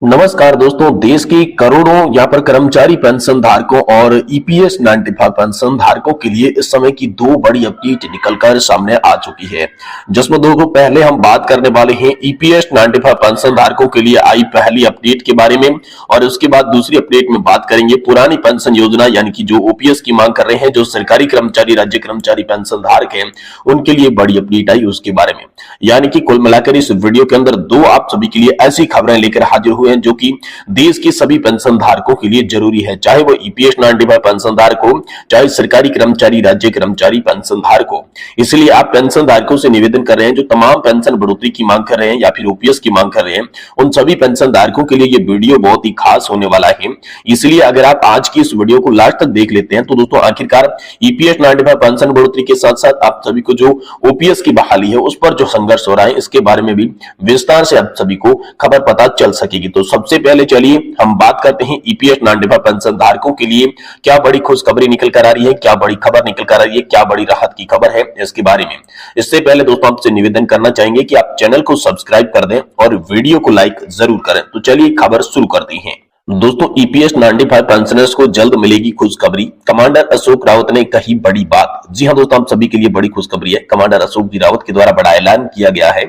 नमस्कार दोस्तों, देश के करोड़ों यहाँ पर कर्मचारी पेंशन धारकों और ईपीएस 95 पेंशन धारकों के लिए इस समय की दो बड़ी अपडेट निकलकर सामने आ चुकी है। जिसमें दोस्तों पहले हम बात करने वाले हैं ईपीएस 95 पेंशन धारकों के लिए आई पहली अपडेट के बारे में, और उसके बाद दूसरी अपडेट में बात करेंगे पुरानी पेंशन योजना यानी कि जो ओपीएस की मांग कर रहे हैं, जो सरकारी कर्मचारी राज्य कर्मचारी पेंशन धारक है उनके लिए बड़ी अपडेट आई उसके बारे में। यानी कि कुल मिलाकर इस वीडियो के अंदर दो आप सभी के लिए ऐसी खबरें लेकर हाजिर हुए जो कि देश के सभी पेंशन धारकों के लिए जरूरी है, चाहे वो ईपीएस 95 पेंशन धारक हो, चाहे सरकारी कर्मचारी राज्य कर्मचारी पेंशन धारक हो। इसलिए आप पेंशन धारकों से निवेदन कर रहे हैं जो तमाम पेंशन बढ़ोतरी की मांग कर रहे हैं या फिर ओपीएस की मांग कर रहे हैं, उन सभी पेंशन धारकों के लिए ये वीडियो बहुत ही खास होने वाला है। इसलिए अगर आप आज की इस वीडियो को लास्ट तक देख लेते हैं तो दोस्तों आखिरकार ईपीएस 95 पेंशन बढ़ोतरी के साथ साथ आप सभी को जो ओपीएस की बहाली है उस पर जो संघर्ष हो रहा है इसके बारे में भी विस्तार से आप सभी को खबर पता चल सकेगी। तो सबसे पहले चलिए हम बात करते हैं ईपीएस 95 पेंशन धारकों के लिए क्या बड़ी खुशखबरी निकल कर आ रही है, क्या बड़ी खबर निकल कर आ रही है, क्या बड़ी राहत की खबर है इसके बारे में। इससे पहले दोस्तों आपसे निवेदन करना चाहेंगे कि आप चैनल को सब्सक्राइब कर दें और वीडियो को लाइक जरूर करें। तो चलिए खबर शुरू करते हैं। दोस्तों ईपीएस 95 पेंशनर्स को जल्द मिलेगी खुशखबरी, कमांडर अशोक रावत ने कही बड़ी बात। जी हां दोस्तों, हम सभी के लिए बड़ी खुशखबरी है। कमांडर अशोक जी रावत के द्वारा बड़ा ऐलान किया गया है।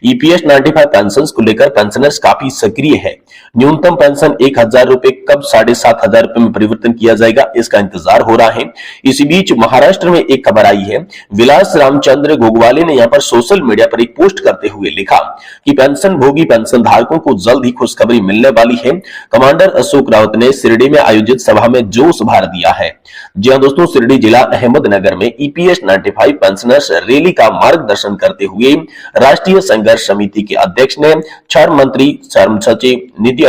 ईपीएस 95 पेंशन को लेकर पेंशनर्स काफी सक्रिय है। न्यूनतम पेंशन 1000 रुपए कब 7500 रुपए में परिवर्तन किया जाएगा, इसका इंतजार हो रहा है। इसी बीच महाराष्ट्र में एक खबर आई है। विलास रामचंद्र गोगवाले ने यहाँ पर सोशल मीडिया पर एक पोस्ट करते हुए लिखा कि पेंशन भोगी पेंशन धारकों को जल्द ही खुशखबरी मिलने वाली है। कमांडर अशोक रावत ने शिरडी में आयोजित सभा में जोश भर दिया है। जी हां दोस्तों, शिरडी जिला अहमदनगर में ईपीएस 95 पेंशनर्स रैली का मार्गदर्शन करते हुए राष्ट्रीय संघर्ष समिति के अध्यक्ष ने श्रम मंत्री, श्रम सचिव, नीति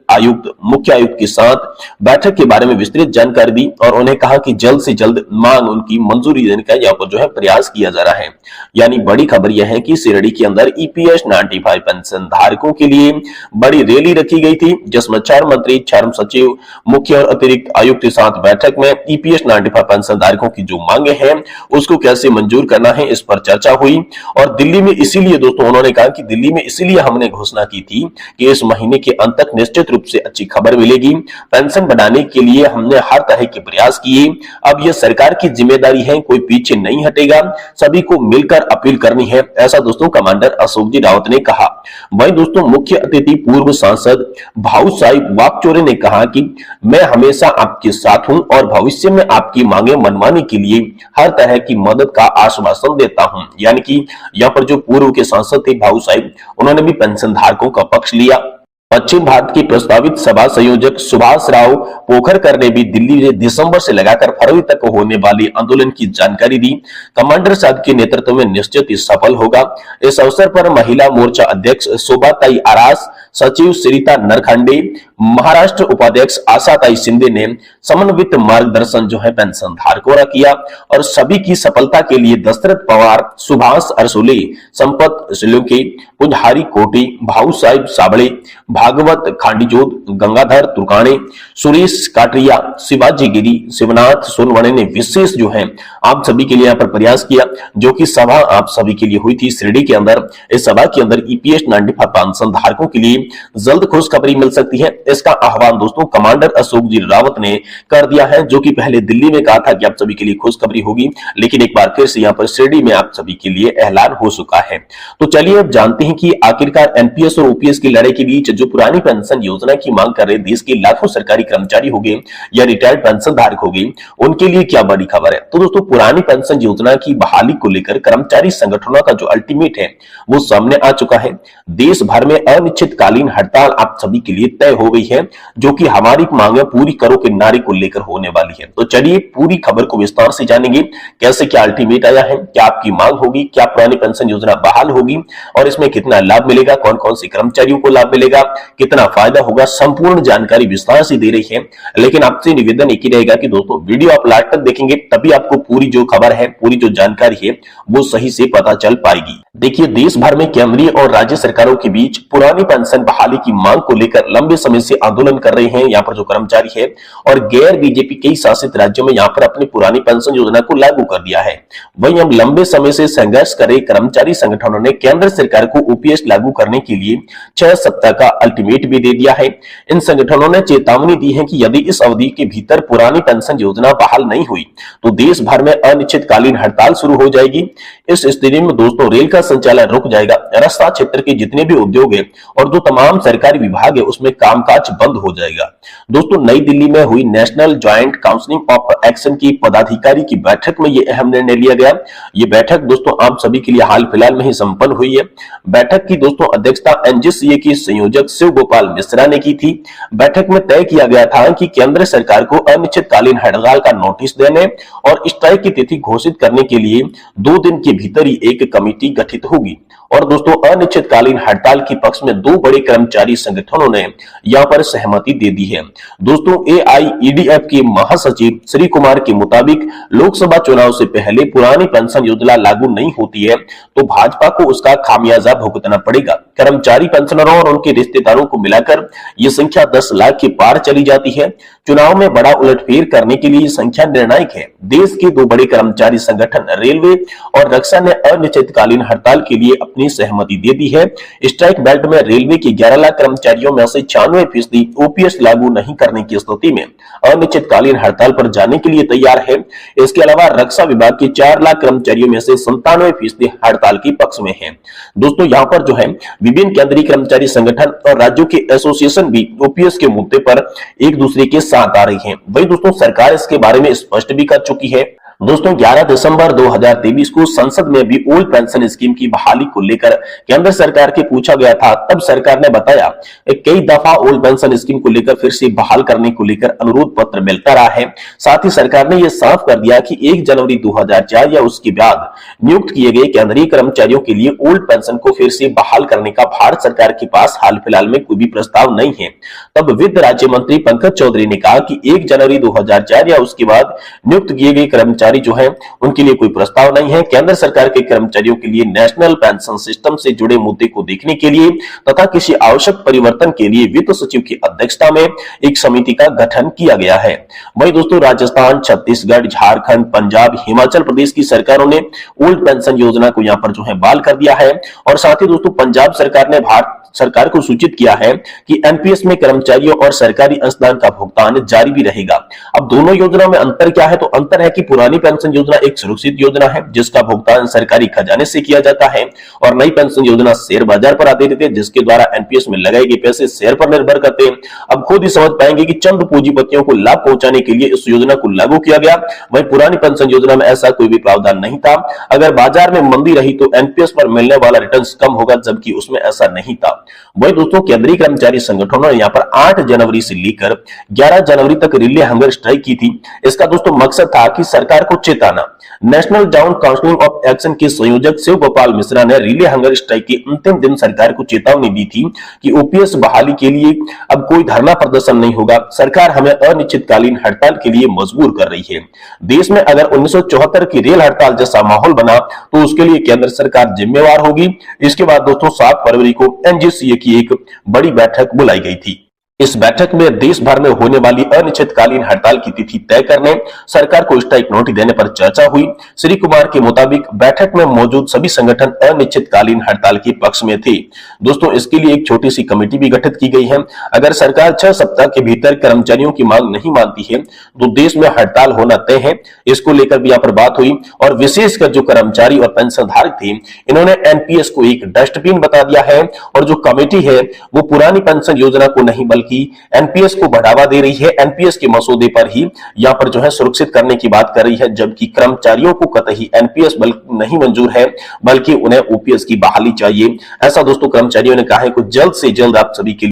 आयुक्त, मुख्य आयुक्त के साथ बैठक के बारे में विस्तृत जानकारी दी और उन्हें कहा कि जल्द से जल्द मांग उनकी मंजूरी देने का यहाँ पर जो है प्रयास किया जा रहा है। यानी बड़ी खबर यह है कि शिरडी के अंदर ईपीएस 95 पेंशन धारकों के लिए बड़ी रैली रखी गई थी, जिसमें श्रम मंत्री, श्रम सचिव, मुख्य और अतिरिक्त आयुक्त के साथ बैठक में ईपीएस 95 पेंशन धारकों की जो मांगे हैं उसको कैसे मंजूर करना है इस पर चर्चा हुई। और दिल्ली में इसीलिए दोस्तों उन्होंने कहा कि दिल्ली में इसीलिए हमने घोषणा की थी कि इस महीने के अंत तक निश्चित रूप से अच्छी खबर मिलेगी। पेंशन बढ़ाने के लिए हमने हर तरह के प्रयास किए। अब यह सरकार की जिम्मेदारी है, कोई पीछे नहीं हटेगा, सभी को मिलकर अपील करनी है, ऐसा दोस्तों कमांडर अशोक जी रावत ने कहा। वहीं दोस्तों मुख्य अतिथि पूर्व सांसद भाऊ साहिब वाकचौरे ने कहा कि मैं हमेशा आपके साथ हूं और भविष्य में आपकी मांगे मनवाने के लिए हर तरह की मदद का आश्वासन देता हूं। यानी कि यहाँ पर जो पूर्व के सांसद थे भाऊ साहिब, उन्होंने भी पेंशन धारकों का पक्ष लिया। पश्चिम भारत की प्रस्तावित सभा संयोजक सुभाष राव पोखरकर ने भी दिल्ली में दिसंबर से लगाकर फरवरी तक होने वाले आंदोलन की जानकारी दी। कमांडर साहब के नेतृत्व में निश्चित ही सफल होगा। इस अवसर पर महिला मोर्चा अध्यक्ष शोभाताई आरास, सचिव श्रीता नरखंडे, महाराष्ट्र उपाध्यक्ष आशाताई शिंदे ने समन्वित मार्गदर्शन जो है पेंशन धारकों का किया और सभी की सफलता के लिए दशरथ पवार, सुभाष अरसोले, संपत श्रीलोकी, पुजहारी कोटी, भाऊ साहिब साबळे, भागवत खांडीजोत, गंगाधर तुर्काणे, सुरेश काटरिया, शिवाजी गिरी, शिवनाथ सोनवणे ने विशेष जो है आप सभी के लिए यहाँ पर प्रयास किया, जो कि सभा आप सभी के लिए हुई थी शिरडी के अंदर। इस सभा के अंदर ईपीएस 95 पेंशन धारकों के लिए जल्द खुशखबरी मिल सकती है, इसका आह्वान दोस्तों कमांडर अशोक जी रावत ने कर दिया है, जो कि पहले दिल्ली में कहा था कि आप सभी के लिए खुशखबरी होगी, लेकिन एक बार फिर से यहाँ पर शिरडी में आप सभी के लिए ऐलान हो चुका है। तो चलिए अब जानते हैं कि आखिरकार एनपीएस और ओपीएस की लड़ाई के बीच जो पुरानी पेंशन योजना की मांग कर रहे देश के लाखों सरकारी कर्मचारी हो गए या रिटायर्ड पेंशन धारक हो गए, उनके लिए क्या बड़ी खबर है। तो दोस्तों पुरानी पेंशन योजना की बहाली को लेकर कर्मचारी संगठनों का जो अल्टीमेट है वो सामने आ चुका है। देश भर में अनिश्चितकालीन हड़ताल आप सभी के लिए तय हो गई है, जो कि हमारी मांगे पूरी करो के नारे को लेकर होने वाली है। तो चलिए पूरी खबर को विस्तार से जानेंगे, कैसे क्या अल्टीमेट आया है, क्या आपकी मांग होगी, क्या पुरानी पेंशन योजना बहाल होगी और इसमें कितना लाभ मिलेगा, कौन कौन से कर्मचारियों को लाभ मिलेगा, कितना फायदा होगा, संपूर्ण जानकारी विस्तार से दे रही है। लेकिन आपसे निवेदन एक ही रहेगा कि दोस्तों वीडियो आप लास्ट तक देखेंगे तभी आपको पूरी जो खबर है, पूरी जो जानकारी है वो सही से पता चल पाएगी। देखिए देश भर में केंद्रीय और राज्य सरकारों के बीच पुरानी पेंशन बहाली की मांग को लेकर लंबे समय से आंदोलन कर रहे हैं यहाँ पर जो कर्मचारी है, और गैर बीजेपी कई शासित राज्यों में यहाँ पर अपनी पुरानी पेंशन योजना को लागू कर दिया है। वहीं अब लंबे समय से संघर्ष कर रहे कर्मचारी संगठनों ने केंद्र सरकार को ओपीएस लागू करने के लिए 6 सप्ताह का अल्टीमेट भी दे दिया है। इन संगठनों ने चेतावनी दी है कि यदि इस अवधि के भीतर पुरानी पेंशन योजना बहाल नहीं हुई तो देश भर में अनिश्चितकालीन हड़ताल शुरू हो जाएगी। इस स्थिति में दोस्तों रेल का संचालन रुक जाएगा, रास्ता क्षेत्र के जितने भी उद्योग है और जो तमाम सरकारी विभाग है उसमें कामकाज बंद हो जाएगा। दोस्तों नई दिल्ली में हुई national joint council of action की पदाधिकारी की बैठक में यह अहम निर्णय लिया गया। ये बैठक दोस्तों आप सभी के लिए हाल फिलहाल में ही संपन्न हुई है। बैठक की दोस्तों अध्यक्षता एनजीसीए की संयोजक शिव गोपाल मिश्रा ने की थी। बैठक में तय किया गया था कि केंद्र सरकार को अनिश्चितकालीन हड़ताल का नोटिस देने और स्ट्राइक की तिथि घोषित करने के लिए 2 दिन के भीतर ही एक कमेटी गठित होगी। और दोस्तों अनिश्चितकालीन हड़ताल के पक्ष में 2 बड़े कर्मचारी संगठनों ने यहां पर सहमति दे दी है। दोस्तों एआईईडीएफ के महासचिव श्री कुमार के मुताबिक लोकसभा चुनाव से पहले पुरानी पेंशन योजना लागू नहीं होती है तो भाजपा को उसका खामियाजा भुगतना पड़ेगा। कर्मचारी पेंशनरों और उनके रिश्तेदारों को मिलाकर ये संख्या 10 लाख के पार चली जाती है। चुनाव में बड़ा उलटफेर करने के लिए ये संख्या निर्णायक है। देश के 2 बड़े कर्मचारी संगठन रेलवे और रक्षा ने अनिश्चितकालीन हड़ताल के लिए अपनी सहमति दे दी है। स्ट्राइक बेल्ट में रेलवे के 11 लाख कर्मचारियों में से 96% ओपीएस लागू नहीं करने की स्थिति में अनिश्चितकालीन हड़ताल पर जाने के लिए तैयार है। इसके अलावा रक्षा विभाग के 4 लाख कर्मचारियों में से 97% हड़ताल के पक्ष में है। दोस्तों यहाँ पर जो है विभिन्न केंद्रीय कर्मचारी संगठन और राज्यों के एसोसिएशन भी ओपीएस के मुद्दे पर एक दूसरे के साथ आ रही हैं। वही दोस्तों सरकार इसके बारे में स्पष्ट भी कर चुकी है। दोस्तों 11 दिसंबर 2023 को संसद में भी ओल्ड पेंशन स्कीम की बहाली को लेकर केंद्र सरकार के पूछा गया था। तब सरकार ने बताया कई दफा ओल्ड पेंशन स्कीम को लेकर फिर से बहाल करने को लेकर अनुरोध पत्र मिलता रहा है। साथ ही सरकार ने यह साफ कर दिया कि 1 जनवरी 2004 या उसके बाद नियुक्त किए गए केंद्रीय कर्मचारियों के लिए ओल्ड पेंशन को फिर से बहाल करने का भारत सरकार के पास हाल फिलहाल में कोई भी प्रस्ताव नहीं है। तब वित्त राज्य मंत्री पंकज चौधरी ने कहा कि 1 जनवरी 2004 या उसके बाद नियुक्त किए गए कर्मचारी जो है उनके लिए कोई प्रस्ताव नहीं है। केंद्र सरकार के कर्मचारियों के लिए नेशनल पेंशन सिस्टम से जुड़े मुद्दे को देखने के लिए तथा किसी आवश्यक परिवर्तन के लिए वित्त सचिव की अध्यक्षता में एक समिति का गठन किया गया है। वहीं दोस्तों राजस्थान, छत्तीसगढ़, झारखंड, पंजाब, हिमाचल प्रदेश की सरकारों ने ओल्ड पेंशन योजना को यहाँ पर जो है बहाल कर दिया है। और साथ ही दोस्तों पंजाब सरकार ने भारत सरकार को सूचित किया है कि एनपीएस में कर्मचारियों और सरकारी अंशदान का भुगतान जारी भी रहेगा। अब दोनों योजनाओं में अंतर क्या है? तो अंतर है कि पुरानी पेंशन योजना एक सुरक्षित योजना है जिसका भुगतान सरकारी खजाने से किया जाता है और नई पेंशन योजना शेयर बाजार पर आधारित है जिसके द्वारा एनपीएस में लगाए गए पैसे शेयर पर निर्भर करते हैं। अब खुद ही समझ पाएंगे कि चंद पूंजीपतियों को लाभ पहुंचाने के लिए इस योजना को लागू किया गया। वहीं पुरानी पेंशन योजना में ऐसा कोई भी प्रावधान नहीं था। अगर बाजार में मंदी रही तो एनपीएस पर मिलने वाला रिटर्न कम होगा, जबकि उसमें ऐसा नहीं था। वही दोस्तों केंद्रीय कर्मचारी संगठनों ने यहाँ पर 8 जनवरी से लेकर 11 जनवरी तक रिले हंगर स्ट्राइक की थी। इसका दोस्तों मकसद था कि सरकार को चेताना। National joint council of action के संयोजक शिव गोपाल मिश्रा ने रिले हंगर स्ट्राइक के अंतिम दिन सरकार को चेतावनी दी थी कि ओपीएस बहाली के लिए अब कोई धरना प्रदर्शन नहीं होगा। सरकार हमें अनिश्चितकालीन हड़ताल के लिए मजबूर कर रही है। देश में अगर 1974 की रेल हड़ताल जैसा माहौल बना तो उसके लिए केंद्र सरकार जिम्मेवार होगी। इसके बाद दोस्तों 7 फरवरी को एनजीसीए की एक बड़ी बैठक बुलाई गई थी। इस बैठक में देश भर में होने वाली अनिश्चितकालीन हड़ताल की तिथि तय करने, सरकार को स्ट्राइक नोटिस देने पर चर्चा हुई। श्री कुमार के मुताबिक बैठक में मौजूद सभी संगठन अनिश्चितकालीन हड़ताल के पक्ष में थे। दोस्तों इसके लिए एक छोटी सी कमेटी भी गठित की गई है। अगर सरकार 6 सप्ताह के भीतर कर्मचारियों की मांग नहीं मानती है तो देश में हड़ताल होना तय है। इसको लेकर भी यहाँ पर बात हुई और विशेषकर जो कर्मचारी और पेंशन धारक थे इन्होंने एनपीएस को एक डस्टबिन बता दिया है और जो कमेटी है वो पुरानी पेंशन योजना को नहीं बल्कि एनपीएस को बढ़ावा दे रही है। एनपीएस के मसौदे पर ही यहां पर जो है सुरक्षित करने की बात कर रही है, जबकि कर्मचारियों को कतई एनपीएस नहीं मंजूर है बल्कि उन्हें ओपीएस की बहाली चाहिए। ऐसा दोस्तों कर्मचारियों ने कहा है। कुछ जल्द से जल्द आप सभी के